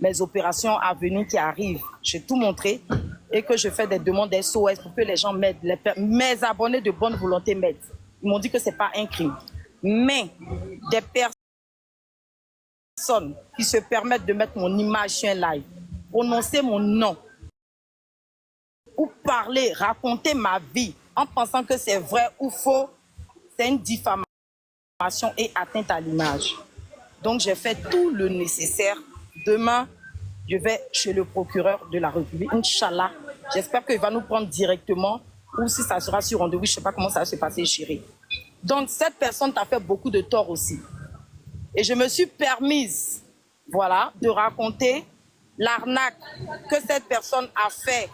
mes opérations à venir qui arrivent. J'ai tout montré et que je fais des demandes SOS pour que les gens m'aident. Mes abonnés de bonne volonté m'aident. Ils m'ont dit que ce n'est pas un crime. Mais des personnes qui se permettent de mettre mon image sur un live, prononcer mon nom, ou parler, raconter ma vie en pensant que c'est vrai ou faux, c'est une diffamation et atteinte à l'image. Donc j'ai fait tout le nécessaire. Demain, je vais chez le procureur de la République. Inch'Allah, j'espère qu'il va nous prendre directement ou si ça sera sur rendez-vous, je ne sais pas comment ça va se passer, chérie. Donc cette personne t'a fait beaucoup de tort aussi. Et je me suis permise, voilà, de raconter l'arnaque que cette personne a fait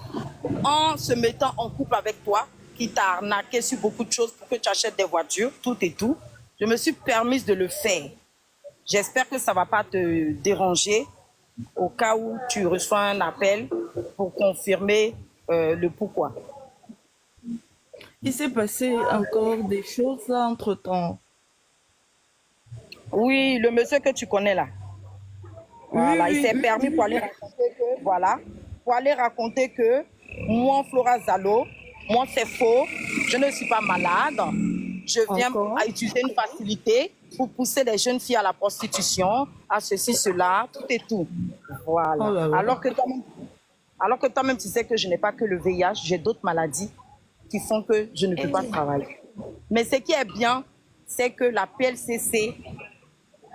en se mettant en couple avec toi, qui t'a arnaqué sur beaucoup de choses pour que tu achètes des voitures, tout et tout. Je me suis permise de le faire. J'espère que ça ne va pas te déranger au cas où tu reçois un appel pour confirmer le pourquoi. Il s'est passé encore des choses là entre-temps. Oui, le monsieur que tu connais là. Voilà, Oui, il s'est permis pour aller raconter que, voilà, pour aller raconter que moi, Flora Zalo, moi c'est faux, je ne suis pas malade, je viens à utiliser une facilité pour pousser les jeunes filles à la prostitution, à ceci, cela, tout et tout. Voilà. Oh là là. Alors que toi-même, tu sais que je n'ai pas que le VIH, j'ai d'autres maladies qui font que je ne peux pas travailler. Mais ce qui est bien, c'est que la PLCC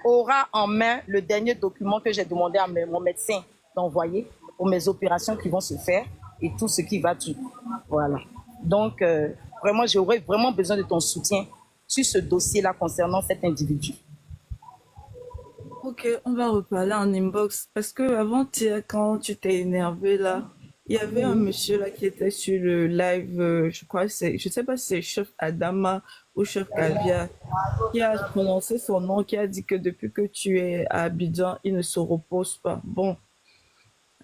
aura en main le dernier document que j'ai demandé à mon médecin d'envoyer pour mes opérations qui vont se faire et tout ce qui va tout. Voilà. Donc, vraiment, j'aurais vraiment besoin de ton soutien sur ce dossier-là concernant cet individu. Ok, on va reparler en inbox. Parce que avant, quand tu t'es énervé là, il y avait un monsieur là qui était sur le live, je sais pas si c'est Chef Adama ou Chef Caviar, qui a prononcé son nom, qui a dit que depuis que tu es à Abidjan, il ne se repose pas. Bon,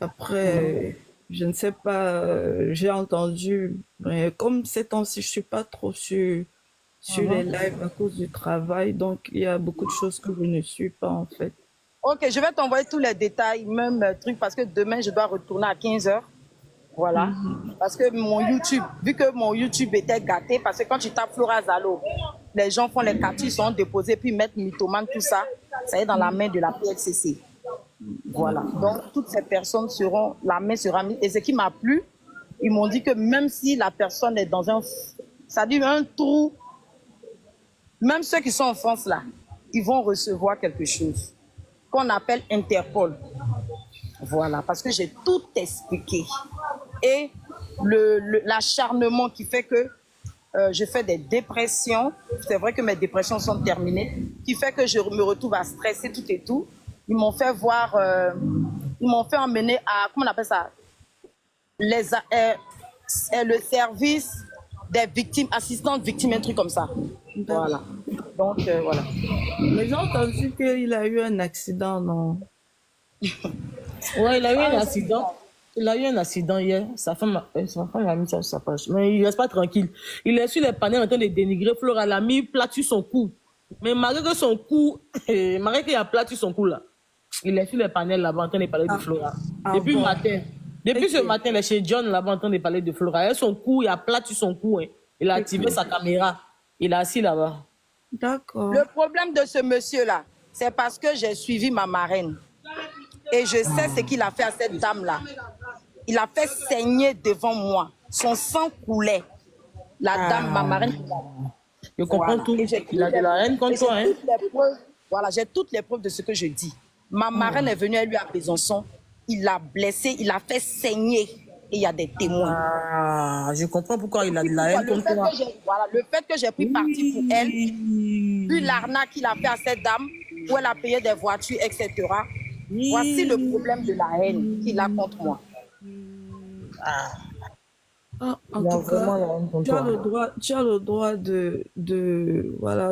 après, je ne sais pas, j'ai entendu, mais comme ces temps-ci, je suis pas trop sur les lives à cause du travail, donc il y a beaucoup de choses que je ne suis pas en fait. Ok, je vais t'envoyer tous les détails, même trucs, parce que demain, je dois retourner à 15h. Voilà. Parce que mon YouTube, vu que mon YouTube était gâté, parce que quand tu tapes Flora Zalo, les gens font les captures, ils sont déposés, puis mettent mythomane, tout ça, ça est dans la main de la PLCC. Voilà. Donc, toutes ces personnes seront, la main sera mise. Et ce qui m'a plu, ils m'ont dit que même si la personne est dans un, ça dit un trou, même ceux qui sont en France là, ils vont recevoir quelque chose qu'on appelle Interpol. Voilà, parce que j'ai tout expliqué. Et l'acharnement qui fait que je fais des dépressions, c'est vrai que mes dépressions sont terminées, qui fait que je me retrouve à stresser tout et tout. Ils m'ont fait voir, ils m'ont fait emmener à, comment on appelle ça, le service des victimes, assistantes victimes, un truc comme ça. Voilà. Donc, voilà. Mais j'ai entendu qu'il a eu un accident, non? Ouais, il a eu un accident. Il a eu un accident hier. Sa femme a mis ça sur sa page. Mais il reste pas tranquille. Il est sur les panels en train de dénigrer Flora. Elle a mis plat sur son cou. Mais malgré que son cou, malgré qu'il y a plat sur son cou là, il est sur les panels là-bas en train de parler de Flora. Depuis le matin. Depuis ce matin, il est chez John là-bas en train de parler de Flora. Et son cou, il y a plat sur son cou. Hein. Il a activé sa caméra. Il est assis là-bas. D'accord. Le problème de ce monsieur-là, c'est parce que j'ai suivi ma marraine. Et je sais ce qu'il a fait à cette dame-là. Il a fait saigner devant moi. Son sang coulait. La dame, ma marraine. Je comprends tout. Il a de la haine contre toi. Hein? Voilà, j'ai toutes les preuves de ce que je dis. Ma marraine est venue à lui à Besançon. Il l'a blessé, il a fait saigner. Et il y a des témoins. Ah, je comprends pourquoi il a de la haine contre toi. Voilà, le fait que j'ai pris parti pour elle, vu l'arnaque qu'il a fait à cette dame, où elle a payé des voitures, etc. Voici le problème de la haine qu'il a contre moi. En tout cas, tu as le droit de voilà.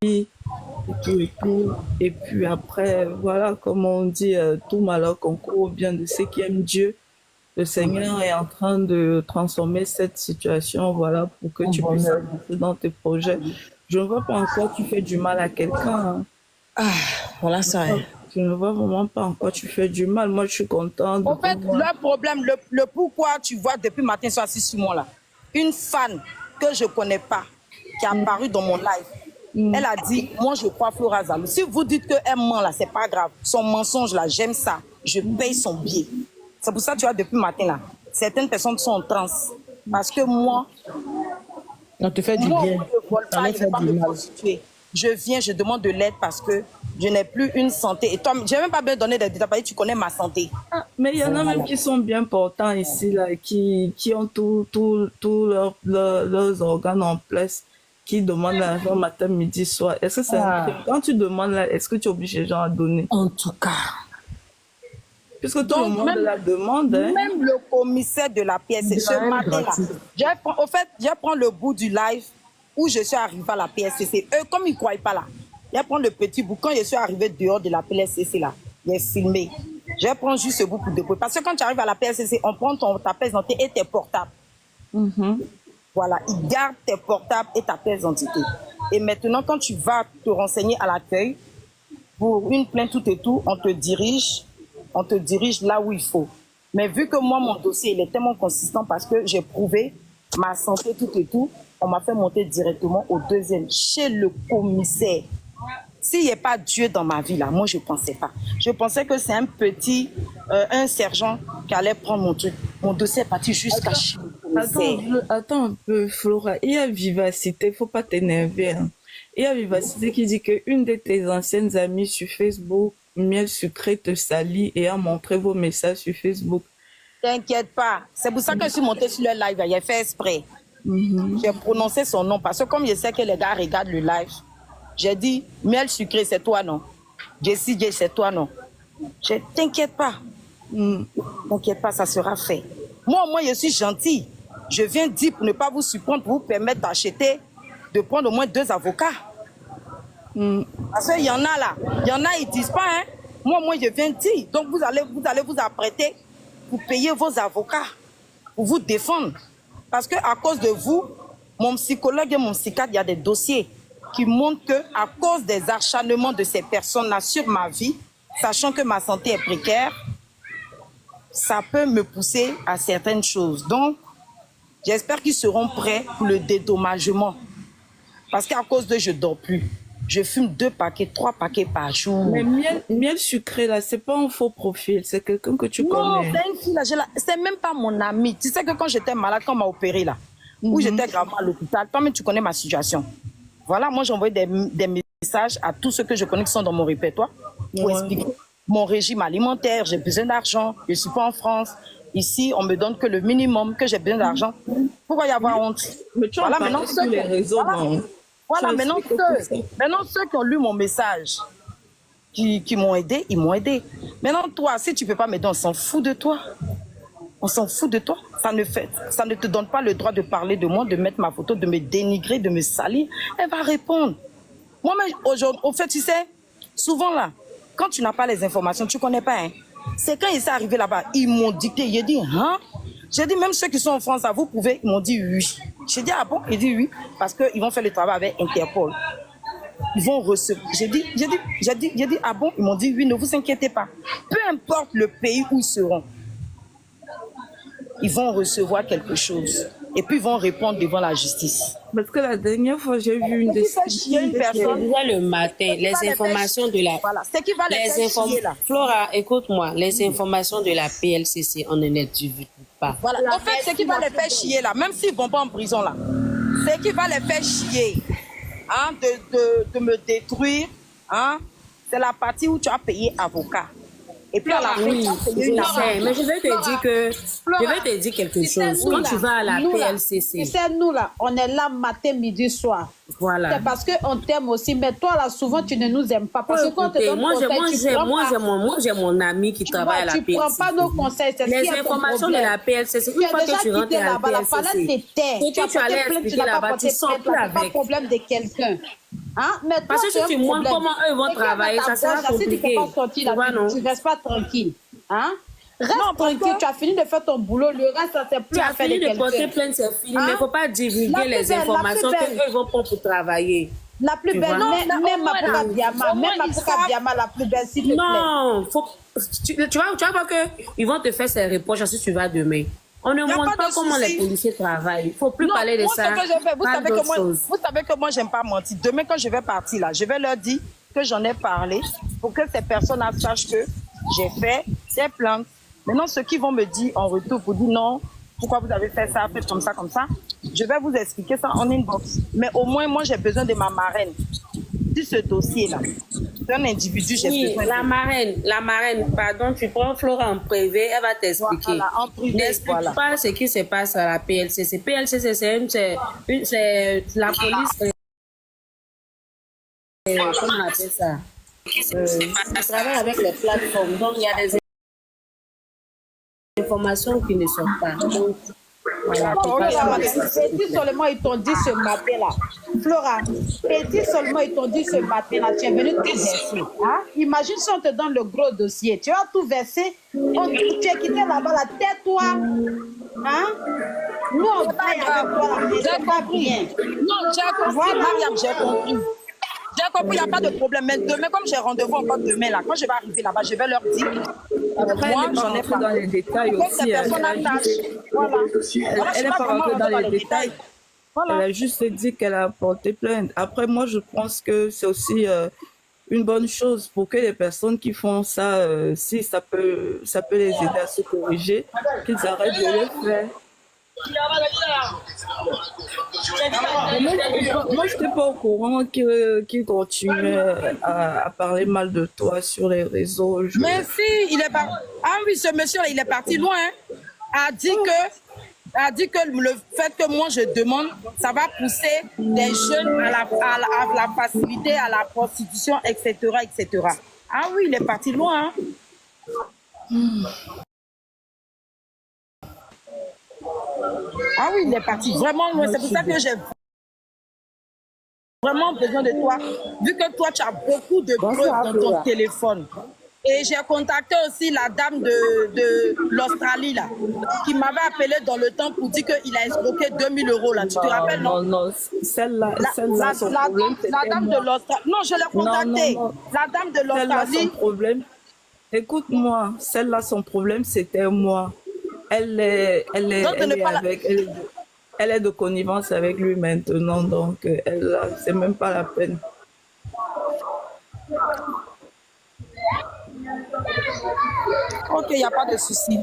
Et puis après, voilà, comme on dit, tout malheur concourt au bien de ceux qui aiment Dieu. Le Seigneur est en train de transformer cette situation, voilà, pour que tu puisses avancer dans tes projets. Je ne vois pas en quoi tu fais du mal à quelqu'un. Ah, voilà ça. Hein. Je ne vois vraiment pas en quoi tu fais du mal. Moi, je suis contente. En fait, leur problème, le pourquoi tu vois depuis matin, ils sont assis sur moi là. Une fan que je ne connais pas, qui a apparu dans mon live, elle a dit, moi je crois Flora Zalou. Si vous dites qu'elle ment là, c'est pas grave. Son mensonge là, j'aime ça. Je paye son billet. C'est pour ça que tu vois depuis matin là, certaines personnes sont en transe. Parce que moi, On te fait du moi, bien. je ne vole Ça pas, leur je ne fait vais pas du me mal. prostituer. Je viens, je demande de l'aide parce que je n'ai plus une santé. Et toi, je n'ai même pas besoin de donner des détails parce que tu connais ma santé. Ah, mais il y en a même qui sont bien portants ici, là, qui ont leurs organes en place, qui demandent l'argent matin, midi, soir. Est-ce que c'est un crime? Quand tu demandes là, est-ce que tu obliges les gens à donner? En tout cas. Puisque tout le Donc, monde même, la demande, hein. même le commissaire de la PSC, ce matin là, au fait, je prends le bout du live où je suis arrivée à la PSCC. Eux, comme ils ne croient pas là, je prends le petit bout. Quand je suis arrivée dehors de la PSCC là, j'ai filmé. Je prends juste ce bout pour dépôt. Parce que quand tu arrives à la PSCC, on prend ta pièce d'identité et tes portables. Voilà, ils gardent tes portables et ta pièce d'identité. Et maintenant, quand tu vas te renseigner à l'accueil, pour une plainte tout et tout, on te dirige là où il faut. Mais vu que moi, mon dossier, il est tellement consistant parce que j'ai prouvé ma santé tout et tout, on m'a fait monter directement au deuxième, chez le commissaire. S'il n'y a pas Dieu dans ma vie, là, moi, je ne pensais pas. Je pensais que c'est un petit, un sergent qui allait prendre mon truc. Mon dossier est parti jusqu'à chez le commissaire. Attends un peu, Flora. Il y a Vivacité, il ne faut pas t'énerver. Hein. Il y a Vivacité qui dit qu'une de tes anciennes amies sur Facebook, Miel Sucré, te salit et a montré vos messages sur Facebook. T'inquiète pas. C'est pour ça que je suis montée sur le live. J'ai fait exprès. J'ai prononcé son nom parce que comme je sais que les gars regardent le live, j'ai dit, Miel Sucré, c'est toi, non? Jessie J, c'est toi, non? T'inquiète pas. T'inquiète pas, ça sera fait. Moi, je suis gentille. Je viens dire pour ne pas vous surprendre, pour vous permettre d'acheter, de prendre au moins 2 avocats. Parce qu'il y en a là. Il y en a, ils ne disent pas, hein. Moi, je viens dire. Donc, vous allez vous apprêter pour payer vos avocats, pour vous défendre. Parce qu'à cause de vous, mon psychologue et mon psychiatre, il y a des dossiers qui montrent qu'à cause des acharnements de ces personnes-là sur ma vie, sachant que ma santé est précaire, ça peut me pousser à certaines choses. Donc, j'espère qu'ils seront prêts pour le dédommagement. Parce qu'à cause d'eux, je ne dors plus. Je fume 2 paquets, 3 paquets par jour. Mais miel Sucré, là, c'est pas un faux profil, c'est quelqu'un que tu connais. Non, c'est une fille, là, c'est même pas mon amie. Tu sais que quand j'étais malade, quand on m'a opéré, là, où j'étais gravement à l'hôpital, toi-même, tu connais ma situation. Voilà, moi, j'ai envoyé des messages à tous ceux que je connais qui sont dans mon répertoire pour expliquer mon régime alimentaire, j'ai besoin d'argent, je ne suis pas en France. Ici, on me donne que le minimum, que j'ai besoin d'argent. Pourquoi y avoir honte? Mais tu voilà, maintenant, ceux les réseaux, voilà, maintenant ceux qui ont lu mon message, qui m'ont aidé, ils m'ont aidé. Maintenant, toi, si tu ne peux pas m'aider, on s'en fout de toi. On s'en fout de toi. Ça ne te donne pas le droit de parler de moi, de mettre ma photo, de me dénigrer, de me salir. Elle va répondre. Moi-même, aujourd'hui, au fait, tu sais, souvent là, quand tu n'as pas les informations, tu ne connais pas. Hein. C'est quand ils sont arrivés là-bas, ils m'ont dicté. J'ai dit, hein? J'ai dit, même ceux qui sont en France, vous pouvez? Ils m'ont dit oui. J'ai dit, ah bon? Ils disent oui, parce qu'ils vont faire le travail avec Interpol. Ils vont recevoir. J'ai dit, ah bon? Ils m'ont dit oui, ne vous inquiétez pas. Peu importe le pays où ils seront, ils vont recevoir quelque chose. Et puis ils vont répondre devant la justice. Parce que la dernière fois, j'ai vu une description. Une personne. Le matin, les informations de la. Voilà, c'est qui va les faire chier, là. Flora, écoute-moi, les informations de la PLCC, on ne les divulgue pas. Voilà, en fait, c'est qui va les faire chier, là, même s'ils ne vont pas en prison, là. C'est qui va les faire chier, hein, de me détruire, hein. C'est la partie où tu as payé avocat. Et puis à la fin, oui, mais je vais te dire quelque chose. Quand tu vas à la PLCC. Tu sais, nous là, on est là matin, midi, soir. Voilà. C'est parce qu'on t'aime aussi. Mais toi là, souvent, tu ne nous aimes pas. Parce que quand tu moi, j'ai mon ami qui travaille à la PLCC. Tu ne prends pas nos conseils. Les informations de la PLCC, une fois que tu rentres à la PLCC, et que tu allais expliquer là-bas, tu sors plus avec. Pas de problème de quelqu'un. Hein? Mais parce que si tu montres comment eux vont travailler, ça sera compliqué. Tu ne restes pas tranquille. Hein? Reste Non, parce tranquille, que- tu as fini de faire ton boulot. Le reste, ça c'est plus Tu à as faire de fini de porter quelqu'un. plainte, c'est fini, Hein? mais il ne faut pas La divulguer plus les belle, la plus informations belle. qu'eux vont prendre pour travailler. La plus Tu belle, vois? même Non, au moins, Mapuka là, Biama, au moins, même ils Mapuka savent. Biama, la plus belle, s'il te plaît. Non, tu vas voir qu'ils vont te faire ces reproches si tu vas demain. On ne Y a montre pas pas de comment les souci. policiers travaillent. Il ne faut plus Non, parler de moi, ça. ce que je fais, Parle d'autre chose. vous savez que moi, j'aime pas mentir. Demain, quand je vais partir là, je vais leur dire que j'en ai parlé pour que ces personnes-là sachent que j'ai fait des plaintes. Maintenant, ceux qui vont me dire en retour pour dire non, pourquoi vous avez fait ça, faites comme ça, je vais vous expliquer ça en inbox. Mais au moins, moi, j'ai besoin de ma marraine. Sur ce dossier-là, c'est un individu, j'ai Oui, besoin la marraine, pardon, tu prends Flora en privé, elle va t'expliquer. Voilà, en privé, N'explique voilà. pas ce qui se passe à la PLCC. PLCC, c'est la police. Comment on appelle ça? Ils travaillent avec les plateformes. Donc, il y a des informations qui ne sont pas. Donc, voilà, faut Ok, pas se Maman, mentir. petit seulement ils t'ont dit ce matin-là. Flora, petit seulement ils t'ont dit ce matin-là, tu es venu tout verser. Hein? Imagine si on te donne le gros dossier, tu vas tout verser, tu es quitté là-bas, la tais-toi. Hein? Nous on travaille avec toi, là, mais J'ai c'est pas compris. bien. Non, j'ai compris, Voilà. Mariam, j'ai compris. J'ai compris, il n'y a pas de problème. Mais demain, comme j'ai rendez-vous encore demain, là, quand je vais arriver là-bas, je vais leur dire. Après, Moi, elle n'est pas j'en ai rentrée pas. dans les détails Pour que ces aussi. personnes attachent. Voilà. Voilà, je Elle sais n'est pas pas comment rentrée dans rentrer les détails. Voilà. Elle a juste dit qu'elle a porté plainte. Après, moi, je pense que c'est aussi une bonne chose pour que les personnes qui font ça, si ça peut les aider à se corriger, qu'ils arrêtent de le faire. Moi, je n'étais pas au courant qu'il continuait à parler mal de toi sur les réseaux. Mais si, il est parti. Ah oui, ce monsieur-là, il est parti loin. Hein. A dit que le fait que moi je demande, ça va pousser des jeunes à la facilité, à la prostitution, etc., etc. Ah oui, il est parti loin. Hein. Ah oui, il est parti vraiment loin. C'est pour ça que j'ai vraiment besoin de toi. Vu que toi, tu as beaucoup de preuves dans ton téléphone. Et j'ai contacté aussi la dame de l'Australie, là, qui m'avait appelé dans le temps pour dire qu'il a escroqué 2000 € là. Tu te rappelles, non? Non, celle-là, son La problème, c'était dame moi. de l'Australie. Non, je l'ai contactée. Non. La dame de Celle-là, son l'Australie. problème, écoute-moi, celle-là, son problème, c'était moi. Elle est elle est de connivence avec lui maintenant, donc c'est même pas la peine. Ok, il n'y a pas de souci.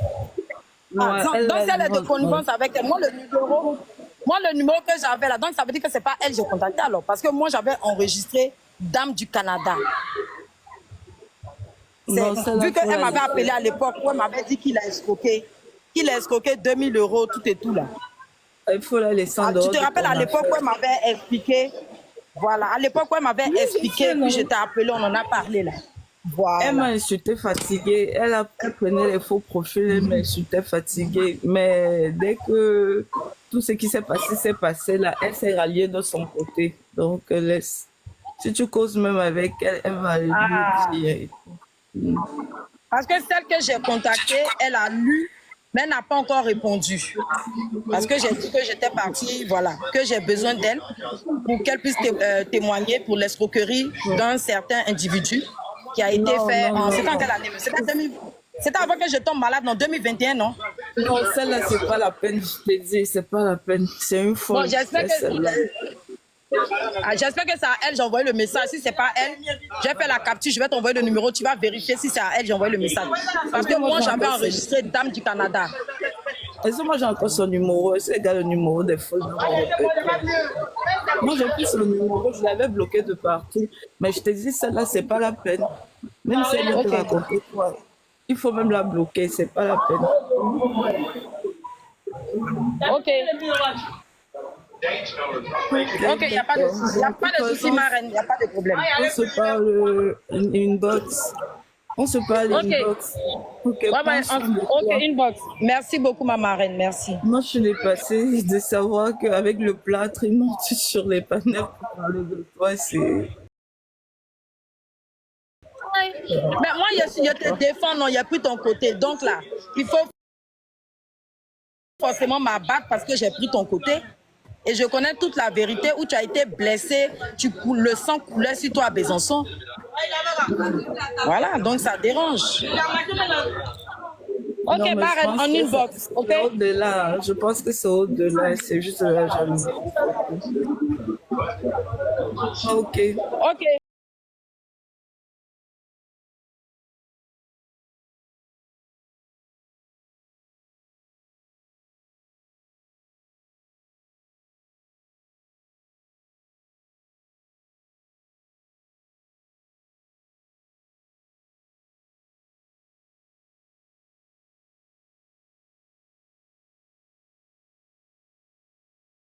Ah, donc, elle est de connivence avec elle. Moi, le numéro que j'avais là, donc ça veut dire que c'est pas elle que j'ai contacté alors. Parce que moi, j'avais enregistré Dame du Canada. Vu qu'elle m'avait appelé à l'époque, où elle m'avait dit qu'il a escroqué 2000 € tout et tout là. Il faut la laisser en dehors. Tu te rappelles à l'époque où elle m'avait expliqué, voilà, à l'époque où elle m'avait expliqué, puis je t'ai appelé, on en a parlé là. Voilà. Elle m'a insulté fatiguée. Elle prenait les faux profils, elle m'insultait fatiguée. Mais dès que tout ce qui s'est passé là, elle s'est ralliée de son côté. Donc laisse. Si tu causes même avec elle, elle va le dire. Parce que celle que j'ai contactée, elle a lu, mais elle n'a pas encore répondu. Parce que j'ai dit que j'étais partie, voilà, que j'ai besoin d'elle pour qu'elle puisse témoigner pour l'escroquerie d'un certain individu qui a été fait en... C'était en quelle année? C'était avant que je tombe malade en 2021, non? Non, celle-là, c'est pas la peine, je te dis, c'est pas la peine. C'est une faute. Bon, j'espère que c'est à elle, j'ai envoyé le message. Si c'est pas elle, j'ai fait la capture, je vais t'envoyer le numéro, tu vas vérifier si c'est à elle, j'ai envoyé le message. Parce que moi, j'avais enregistré Dame du Canada. Est-ce que moi j'ai encore son numéro? Est-ce qu'elle a le numéro des folles? Moi j'ai plus son numéro, je l'avais bloqué de partout. Mais je te dis, celle-là, c'est pas la peine. Même si elle te raconte quoi, il faut même la bloquer, c'est pas la peine. Ok. Ok, il n'y a pas de souci. Il n'y a pas de souci, ma reine, il n'y a pas de problème. On se parle inbox. On se parle inbox. Ok, inbox. Merci beaucoup, ma marraine, merci. Moi, je suis dépassée de savoir qu'avec le plâtre, ils montent sur les panneaux pour parler de toi. C'est. Mais moi, je te défends, non, il n'y a plus ton côté. Donc là, il faut forcément m'abattre parce que j'ai pris ton côté. Et je connais toute la vérité où tu as été blessé, le sang coulait sur toi à Besançon. Voilà, donc ça dérange. Ok, Non, mais Barrett, en inbox. Ok. C'est au-delà. Je pense que c'est au-delà. C'est juste de la jalousie. Ok. Ok.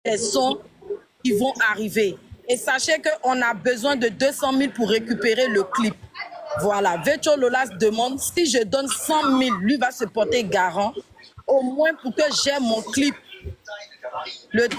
Les sons qui vont arriver. Et sachez qu'on a besoin de 200 000 pour récupérer le clip. Voilà, Vecho Lolas demande si je donne 100 000, lui va se porter garant, au moins pour que j'aie mon clip. Le temps